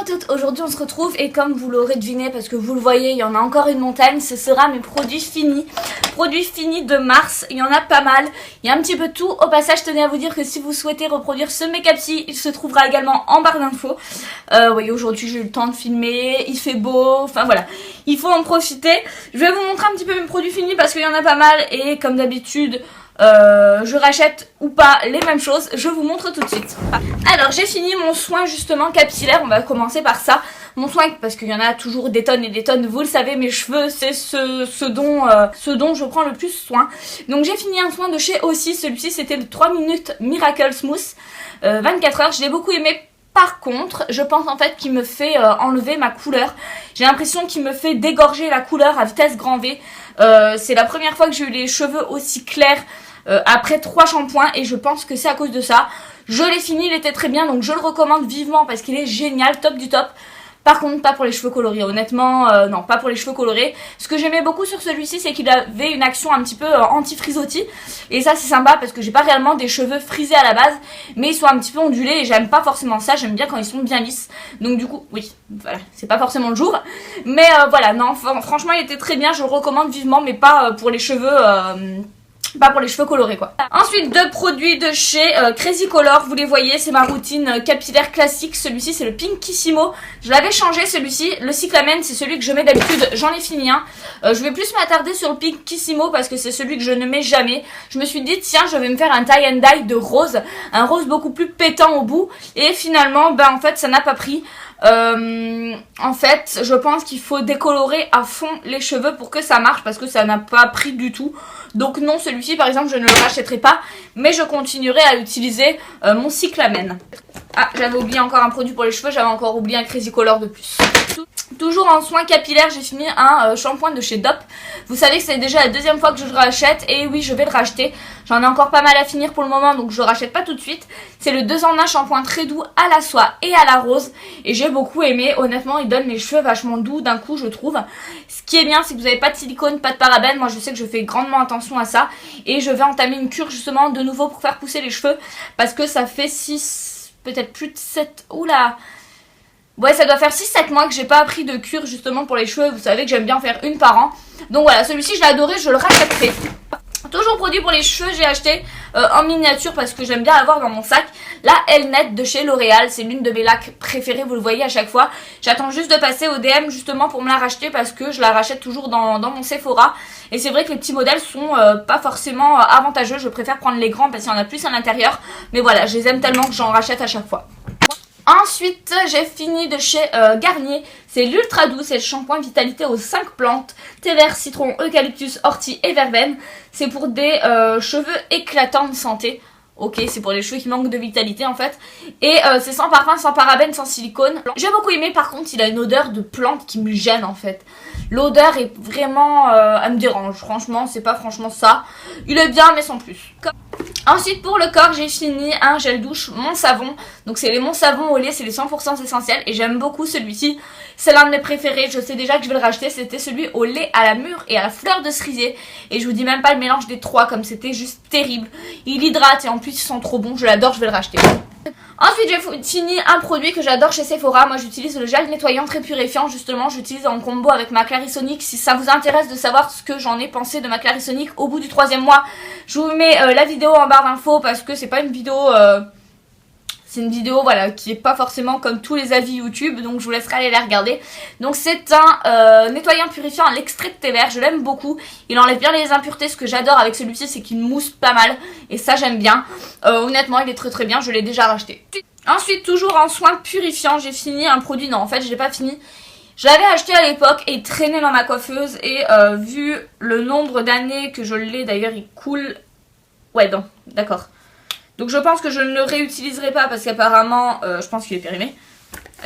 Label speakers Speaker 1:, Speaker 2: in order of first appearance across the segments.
Speaker 1: toutes, aujourd'hui on se retrouve et comme vous l'aurez deviné parce que vous le voyez, il y en a encore une montagne, ce sera mes produits finis. Produits finis de mars, il y en a pas mal, il y a un petit peu de tout. Au passage, je tenais à vous dire que si vous souhaitez reproduire ce make-up-ci, il se trouvera également en barre d'infos. Oui, aujourd'hui j'ai eu le temps de filmer, il fait beau, enfin voilà, il faut en profiter. Je vais vous montrer un petit peu mes produits finis parce qu'il y en a pas mal et comme d'habitude... je rachète ou pas les mêmes choses, je vous montre tout de suite. Alors j'ai fini mon soin justement capillaire, on va commencer par ça. Mon soin, parce qu'il y en a toujours des tonnes et des tonnes, vous le savez, mes cheveux c'est ce dont je prends le plus soin. Donc j'ai fini un soin de chez Aussie, celui-ci c'était le 3 minutes Miracle Smooth 24 heures, je l'ai beaucoup aimé. Par contre, je pense en fait qu'il me fait enlever ma couleur. J'ai l'impression qu'il me fait dégorger la couleur à vitesse grand V. C'est la première fois que j'ai eu les cheveux aussi clairs après 3 shampoings et je pense que c'est à cause de ça. Je l'ai fini, il était très bien, donc je le recommande vivement parce qu'il est génial, top du top. Par contre, pas pour les cheveux colorés, honnêtement, non, pas pour les cheveux colorés. Ce que j'aimais beaucoup sur celui-ci, c'est qu'il avait une action un petit peu anti-frisottis. Et ça, c'est sympa parce que j'ai pas réellement des cheveux frisés à la base, mais ils sont un petit peu ondulés et j'aime pas forcément ça. J'aime bien quand ils sont bien lisses. Donc du coup, oui, voilà, c'est pas forcément le jour. Mais voilà, non, franchement, il était très bien, je le recommande vivement, mais pas pour les cheveux... pas pour les cheveux colorés quoi. Ensuite, deux produits de chez Crazy Color, vous les voyez, c'est ma routine capillaire classique. Celui-ci c'est le Pinkissimo, je l'avais changé celui-ci. Le Cyclamen c'est celui que je mets d'habitude, j'en ai fini un. Je vais plus m'attarder sur le Pinkissimo parce que c'est celui que je ne mets jamais. Je me suis dit tiens, je vais me faire un tie and dye de rose, un rose beaucoup plus pétant au bout. Et finalement, ben en fait ça n'a pas pris. En fait je pense qu'il faut décolorer à fond les cheveux pour que ça marche parce que ça n'a pas pris du tout. Donc non, celui-ci par exemple je ne le rachèterai pas, mais je continuerai à utiliser mon Cyclamen. Ah, j'avais oublié encore un produit pour les cheveux, j'avais encore oublié un Crazy Color de plus. Toujours en soins capillaires, j'ai fini un shampoing de chez Dop. Vous savez que c'est déjà la deuxième fois que je le rachète et oui, je vais le racheter. J'en ai encore pas mal à finir pour le moment, donc je le rachète pas tout de suite. C'est le 2 en 1 shampoing très doux à la soie et à la rose et j'ai beaucoup aimé. Honnêtement, il donne les cheveux vachement doux d'un coup, je trouve. Ce qui est bien, c'est que vous n'avez pas de silicone, pas de parabènes. Moi, je sais que je fais grandement attention à ça et je vais entamer une cure justement de nouveau pour faire pousser les cheveux parce que ça fait 6, peut-être plus de 7... Oula! Ouais, ça doit faire 6-7 mois que j'ai pas pris de cure justement pour les cheveux. Vous savez que j'aime bien faire une par an. Donc voilà, celui-ci je l'ai adoré, je le rachèterai. Toujours produit pour les cheveux, j'ai acheté en miniature parce que j'aime bien l'avoir dans mon sac. La Elnet de chez L'Oréal, c'est l'une de mes lacs préférées, vous le voyez à chaque fois. J'attends juste de passer au DM justement pour me la racheter parce que je la rachète toujours dans mon Sephora. Et c'est vrai que les petits modèles sont pas forcément avantageux, je préfère prendre les grands parce qu'il y en a plus à l'intérieur. Mais voilà, je les aime tellement que j'en rachète à chaque fois. Ensuite, j'ai fini de chez Garnier. C'est l'ultra doux, c'est le shampoing vitalité aux 5 plantes. Thé vert, citron, eucalyptus, ortie et verveine. C'est pour des cheveux éclatants de santé. Ok, c'est pour les cheveux qui manquent de vitalité en fait. Et c'est sans parfum, sans parabènes, sans silicone. J'ai beaucoup aimé, par contre il a une odeur de plante qui me gêne en fait. L'odeur est vraiment... elle me dérange, franchement, c'est pas franchement ça. Il est bien mais sans plus. Ensuite pour le corps j'ai fini un gel douche Mon Savon. Donc c'est les Mon Savon au lait, c'est les 100% essentiels et j'aime beaucoup celui-ci. C'est l'un de mes préférés, je sais déjà que je vais le racheter. C'était celui au lait, à la mûre et à la fleur de cerisier. Et je vous dis même pas le mélange des trois comme c'était juste terrible. Il hydrate et en plus ils sont trop bons, je l'adore, je vais le racheter. Ensuite j'ai fini un produit que j'adore chez Sephora. Moi j'utilise le gel nettoyant très purifiant justement. J'utilise en combo avec ma Clarisonic. Si ça vous intéresse de savoir ce que j'en ai pensé de ma Clarisonic au bout du 3e mois, je vous mets la vidéo en barre d'infos parce que c'est pas une vidéo... c'est une vidéo voilà qui est pas forcément comme tous les avis YouTube, donc je vous laisserai aller la regarder. Donc c'est un nettoyant purifiant à l'extrait de thé vert, je l'aime beaucoup. Il enlève bien les impuretés, ce que j'adore avec celui-ci c'est qu'il mousse pas mal et ça j'aime bien. Honnêtement il est très très bien, je l'ai déjà racheté. Ensuite toujours en soins purifiants, j'ai fini un produit, non en fait je l'ai pas fini. Je l'avais acheté à l'époque et traîné dans ma coiffeuse et vu le nombre d'années que je l'ai, d'ailleurs il coule... Ouais non, d'accord. Donc je pense que je ne le réutiliserai pas parce qu'apparemment, je pense qu'il est périmé.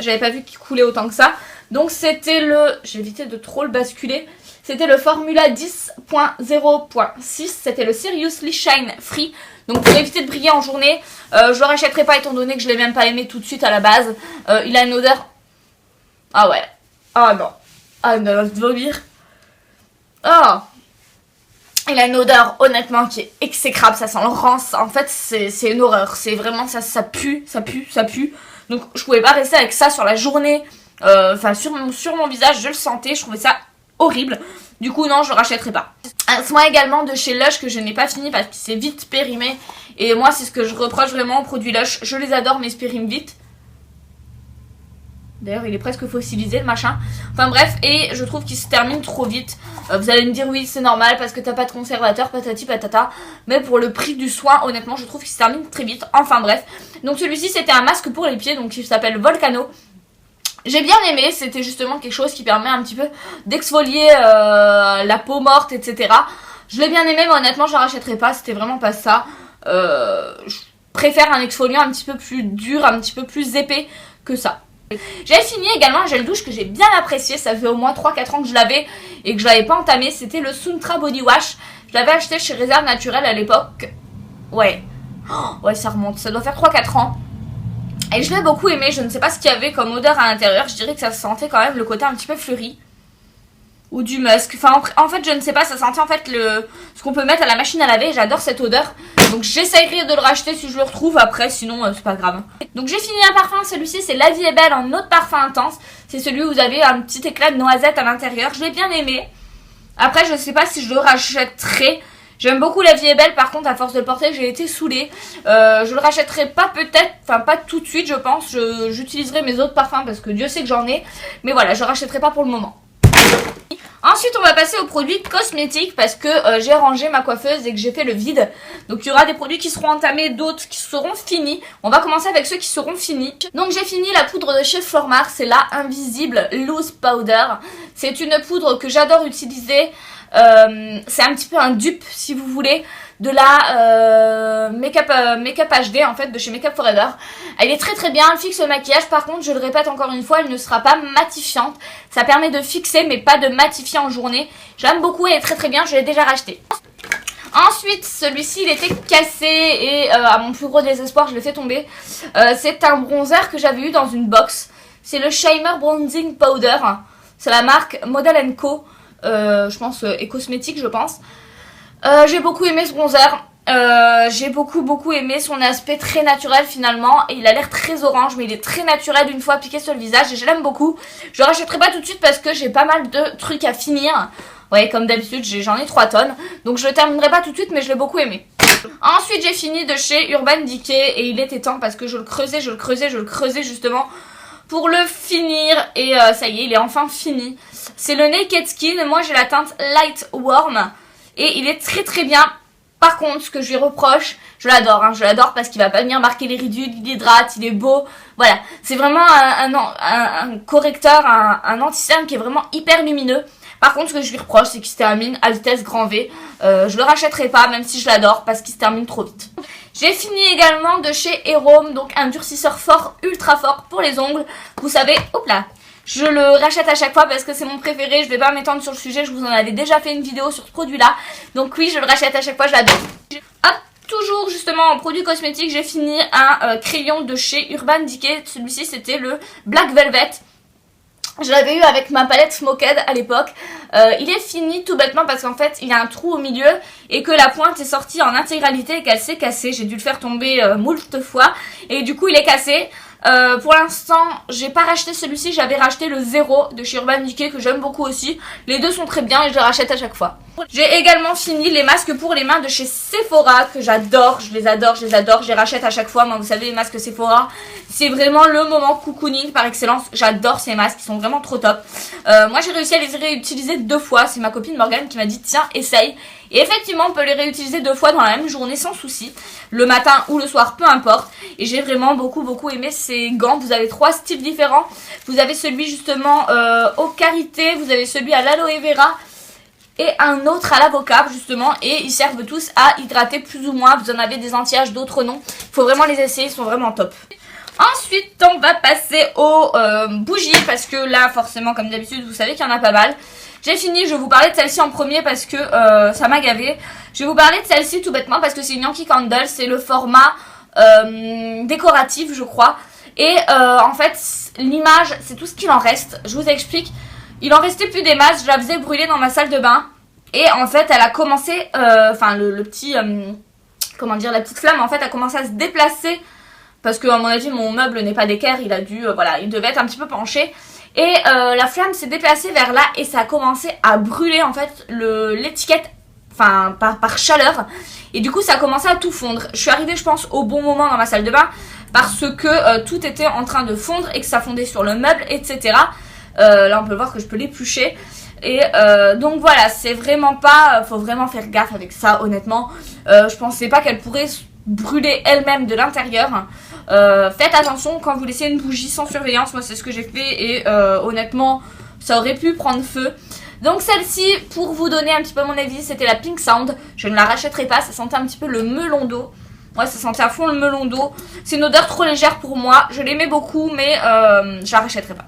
Speaker 1: J'avais pas vu qu'il coulait autant que ça. Donc c'était le... J'ai évité de trop le basculer. C'était le Formula 10.0.6. C'était le Seriously Shine Free. Donc pour éviter de briller en journée, je le rachèterai pas étant donné que je l'ai même pas aimé tout de suite à la base. Il a une odeur... Ah ouais. Ah non. Ah non, de vomir. Ah. Il a une odeur honnêtement qui est exécrable, ça sent le rance, en fait c'est une horreur, c'est vraiment ça pue. Donc je pouvais pas rester avec ça sur la journée, enfin sur mon visage, je le sentais, je trouvais ça horrible. Du coup non, je le rachèterai pas. Un soin également de chez Lush que je n'ai pas fini parce qu'il s'est vite périmé. Et moi c'est ce que je reproche vraiment aux produits Lush. Je les adore mais ils se périment vite. D'ailleurs il est presque fossilisé le machin. Enfin bref, et je trouve qu'il se termine trop vite. Vous allez me dire oui c'est normal parce que t'as pas de conservateur, patati patata. Mais pour le prix du soin honnêtement je trouve qu'il se termine très vite. Enfin bref. Donc celui-ci c'était un masque pour les pieds, donc il s'appelle Volcano. J'ai bien aimé, c'était justement quelque chose qui permet un petit peu d'exfolier la peau morte, etc. Je l'ai bien aimé, mais honnêtement, je ne rachèterai pas, c'était vraiment pas ça. Je préfère un exfoliant un petit peu plus dur, un petit peu plus épais que ça. J'ai fini également un gel douche que j'ai bien apprécié, ça fait au moins 3-4 ans que je l'avais et que je l'avais pas entamé, c'était le Suntra Body Wash. Je l'avais acheté chez Réserve Naturelle à l'époque. Ouais, ouais ça remonte, ça doit faire 3-4 ans. Et je l'ai beaucoup aimé, je ne sais pas ce qu'il y avait comme odeur à l'intérieur, je dirais que ça sentait quand même le côté un petit peu fleuri. Ou du musk, enfin en fait je ne sais pas, ça sentait en fait ce qu'on peut mettre à la machine à laver, j'adore cette odeur. Donc j'essayerai de le racheter si je le retrouve, après sinon c'est pas grave. Donc j'ai fini un parfum, celui-ci c'est La Vie est Belle en eau de parfum intense. C'est celui où vous avez un petit éclat de noisette à l'intérieur, je l'ai bien aimé. Après je ne sais pas si je le rachèterai. J'aime beaucoup La Vie est Belle, par contre à force de le porter j'ai été saoulée. Je le rachèterai pas peut-être, enfin pas tout de suite je pense. J'utiliserai mes autres parfums parce que Dieu sait que j'en ai. Mais voilà, je le rachèterai pas pour le moment. Ensuite on va passer aux produits cosmétiques parce que j'ai rangé ma coiffeuse et que j'ai fait le vide. Donc il y aura des produits qui seront entamés, d'autres qui seront finis. On va commencer avec ceux qui seront finis. Donc j'ai fini la poudre de chez Flormar, c'est la Invisible Loose Powder. C'est une poudre que j'adore utiliser. C'est un petit peu un dupe si vous voulez de la Make-up HD en fait de chez Make-up Forever. Elle est très très bien, elle fixe le maquillage. Par contre je le répète encore une fois, elle ne sera pas matifiante. Ça permet de fixer mais pas de matifier en journée. J'aime beaucoup, elle est très très bien, je l'ai déjà racheté. Ensuite celui-ci il était cassé et à mon plus gros désespoir je l'ai fait tomber. C'est un bronzer que j'avais eu dans une box. C'est le Shimmer Bronzing Powder. C'est la marque Model & Co. Je pense et cosmétique je pense. J'ai beaucoup aimé ce bronzer. J'ai beaucoup aimé son aspect très naturel finalement. Et il a l'air très orange mais il est très naturel une fois appliqué sur le visage et je l'aime beaucoup. Je le rachèterai pas tout de suite parce que j'ai pas mal de trucs à finir. Ouais comme d'habitude j'en ai 3 tonnes. Donc je le terminerai pas tout de suite mais je l'ai beaucoup aimé. Ensuite j'ai fini de chez Urban Decay et il était temps parce que je le creusais justement pour le finir et ça y est il est enfin fini. C'est le Naked Skin, moi j'ai la teinte Light Warm et il est très très bien. Par contre ce que je lui reproche, je l'adore je l'adore parce qu'il va pas venir marquer les ridules, il hydrate, il est beau. Voilà, c'est vraiment un correcteur, un anti-cerne qui est vraiment hyper lumineux. Par contre ce que je lui reproche c'est qu'il se termine à vitesse grand V. Je le rachèterai pas même si je l'adore parce qu'il se termine trop vite. J'ai fini également de chez Erome, donc un durcisseur fort, ultra fort pour les ongles. Vous savez, hop là, je le rachète à chaque fois parce que c'est mon préféré. Je vais pas m'étendre sur le sujet, je vous en avais déjà fait une vidéo sur ce produit là. Donc oui, je le rachète à chaque fois, je l'adore. Hop, toujours justement en produit cosmétique, j'ai fini un crayon de chez Urban Decay. Celui-ci c'était le Black Velvet. Je l'avais eu avec ma palette Smoked à l'époque. Il est fini tout bêtement parce qu'en fait il y a un trou au milieu et que la pointe est sortie en intégralité et qu'elle s'est cassée. J'ai dû le faire tomber moult fois et du coup il est cassé. Pour l'instant j'ai pas racheté celui-ci, j'avais racheté le 0 de chez Urban Decay que j'aime beaucoup aussi. Les deux sont très bien et je les rachète à chaque fois. J'ai également fini les masques pour les mains de chez Sephora que j'adore, je les adore, je les rachète à chaque fois. Moi vous savez les masques Sephora c'est vraiment le moment cocooning par excellence. J'adore ces masques, ils sont vraiment trop top. Moi j'ai réussi à les réutiliser 2 fois, c'est ma copine Morgane qui m'a dit tiens essaye. Et effectivement on peut les réutiliser 2 fois dans la même journée sans souci, le matin ou le soir peu importe. Et j'ai vraiment beaucoup aimé ces gants. Vous avez 3 styles différents. Vous avez celui justement au karité, vous avez celui à l'aloe vera et un autre à l'avocat justement, et ils servent tous à hydrater plus ou moins. Vous en avez des anti-âge, d'autres non. Il faut vraiment les essayer, ils sont vraiment top. Ensuite on va passer aux bougies parce que là forcément comme d'habitude vous savez qu'il y en a pas mal. J'ai fini, je vais vous parler de celle-ci en premier parce que ça m'a gavé. Je vais vous parler de celle-ci tout bêtement parce que c'est une Yankee Candle, c'est le format décoratif je crois. Et en fait l'image c'est tout ce qu'il en reste, je vous explique. Il en restait plus des masses, je la faisais brûler dans ma salle de bain. Et en fait elle a commencé, enfin le petit, comment dire, la petite flamme en fait a commencé à se déplacer parce que à mon avis mon meuble n'est pas d'équerre, il a dû, voilà, il devait être un petit peu penché. Et la flamme s'est déplacée vers là et ça a commencé à brûler en fait l'étiquette, enfin par chaleur. Et du coup ça a commencé à tout fondre. Je suis arrivée je pense au bon moment dans ma salle de bain parce que tout était en train de fondre et que ça fondait sur le meuble, etc. Là on peut voir que je peux l'éplucher. Et donc voilà, c'est vraiment pas, faut vraiment faire gaffe avec ça honnêtement. Je pensais pas qu'elle pourrait brûler elle-même de l'intérieur. Faites attention quand vous laissez une bougie sans surveillance, moi c'est ce que j'ai fait et honnêtement ça aurait pu prendre feu. Donc celle-ci, pour vous donner un petit peu mon avis, c'était la Pink Sound. Je ne la rachèterai pas, ça sentait un petit peu le melon d'eau. Ouais, ça sentait à fond le melon d'eau. C'est une odeur trop légère pour moi, je l'aimais beaucoup mais je la rachèterai pas.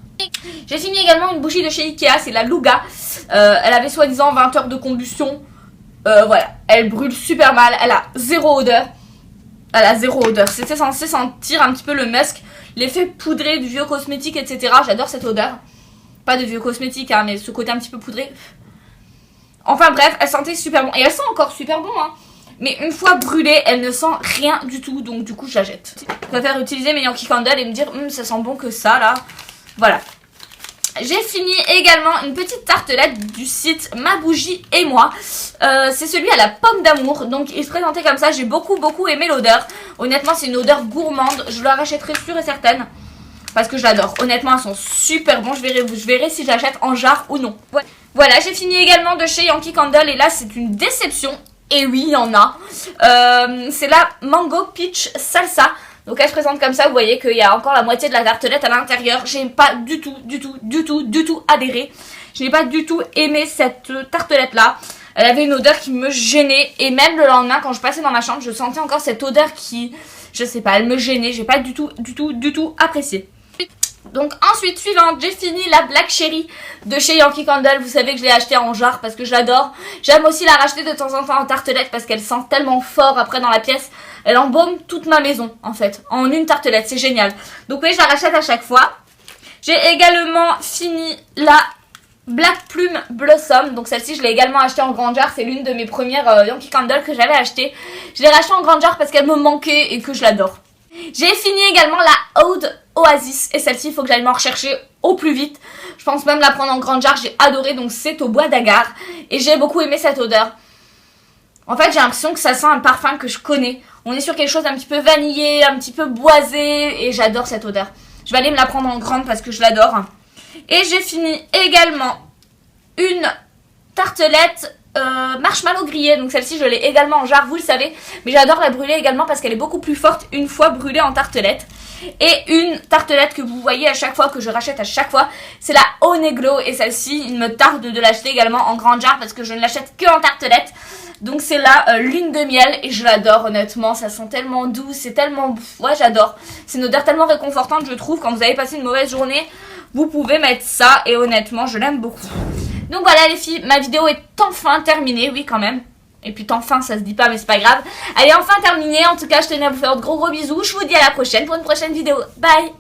Speaker 1: J'ai fini également une bougie de chez Ikea, c'est la Luga. Elle avait soi-disant 20 heures de combustion. Voilà, elle brûle super mal, elle a zéro odeur. Elle a zéro odeur, c'était censé sentir un petit peu le musk, l'effet poudré du vieux cosmétique, etc. J'adore cette odeur. Pas de vieux cosmétique, hein, mais ce côté un petit peu poudré. Enfin bref, elle sentait super bon. Et elle sent encore super bon, hein. Mais une fois brûlée, elle ne sent rien du tout, donc du coup je la jette. Je préfère utiliser mes Yankee Candle et me dire, ça sent bon que ça, là. Voilà. J'ai fini également une petite tartelette du site Ma Bougie et moi. C'est celui à la pomme d'amour. Donc il se présentait comme ça. J'ai beaucoup aimé l'odeur. Honnêtement c'est une odeur gourmande. Je la rachèterai sûre et certaine. Parce que je l'adore. Honnêtement elles sont super bons. Je verrai si j'achète en jarre ou non. Ouais. Voilà, j'ai fini également de chez Yankee Candle. Et là c'est une déception. Et oui il y en a. C'est la Mango Peach Salsa. Donc elle se présente comme ça, vous voyez qu'il y a encore la moitié de la tartelette à l'intérieur. J'ai pas du tout adhéré. Je n'ai pas du tout aimé cette tartelette là. Elle avait une odeur qui me gênait. Et même le lendemain quand je passais dans ma chambre, je sentais encore cette odeur qui, je sais pas, elle me gênait. J'ai pas du tout apprécié. Donc ensuite, suivante, j'ai fini la Black Cherry de chez Yankee Candle. Vous savez que je l'ai achetée en jarre parce que je l'adore. J'aime aussi la racheter de temps en temps en tartelette parce qu'elle sent tellement fort après dans la pièce. Elle embaume toute ma maison en fait, en une tartelette, c'est génial. Donc oui, je la rachète à chaque fois. J'ai également fini la Black Plume Blossom. Donc celle-ci, je l'ai également achetée en grande jarre. C'est l'une de mes premières Yankee Candle que j'avais achetée. Je l'ai rachetée en grande jarre parce qu'elle me manquait et que je l'adore. J'ai fini également la Oud Oasis. Et celle-ci, il faut que j'aille m'en rechercher au plus vite. Je pense même la prendre en grande jarre. J'ai adoré. Donc c'est au bois d'agar. Et j'ai beaucoup aimé cette odeur. En fait, j'ai l'impression que ça sent un parfum que je connais. On est sur quelque chose d'un petit peu vanillé, un petit peu boisé. Et j'adore cette odeur. Je vais aller me la prendre en grande parce que je l'adore. Et j'ai fini également une tartelette marshmallow grillé. Donc celle-ci, je l'ai également en jarre, vous le savez. Mais j'adore la brûler également parce qu'elle est beaucoup plus forte une fois brûlée en tartelette. Et une tartelette que vous voyez à chaque fois, que je rachète à chaque fois, c'est la Honey Glow. Et celle-ci, il me tarde de l'acheter également en grande jarre parce que je ne l'achète que en tartelette. Donc c'est la lune de miel et je l'adore honnêtement, ça sent tellement doux, c'est tellement... Ouais, j'adore. C'est une odeur tellement réconfortante, je trouve. Quand vous avez passé une mauvaise journée, vous pouvez mettre ça et honnêtement, je l'aime beaucoup. Donc voilà les filles, ma vidéo est enfin terminée, oui quand même. Et puis enfin, ça se dit pas mais c'est pas grave. Elle est enfin terminée, en tout cas je tenais à vous faire de gros bisous. Je vous dis à la prochaine pour une prochaine vidéo. Bye!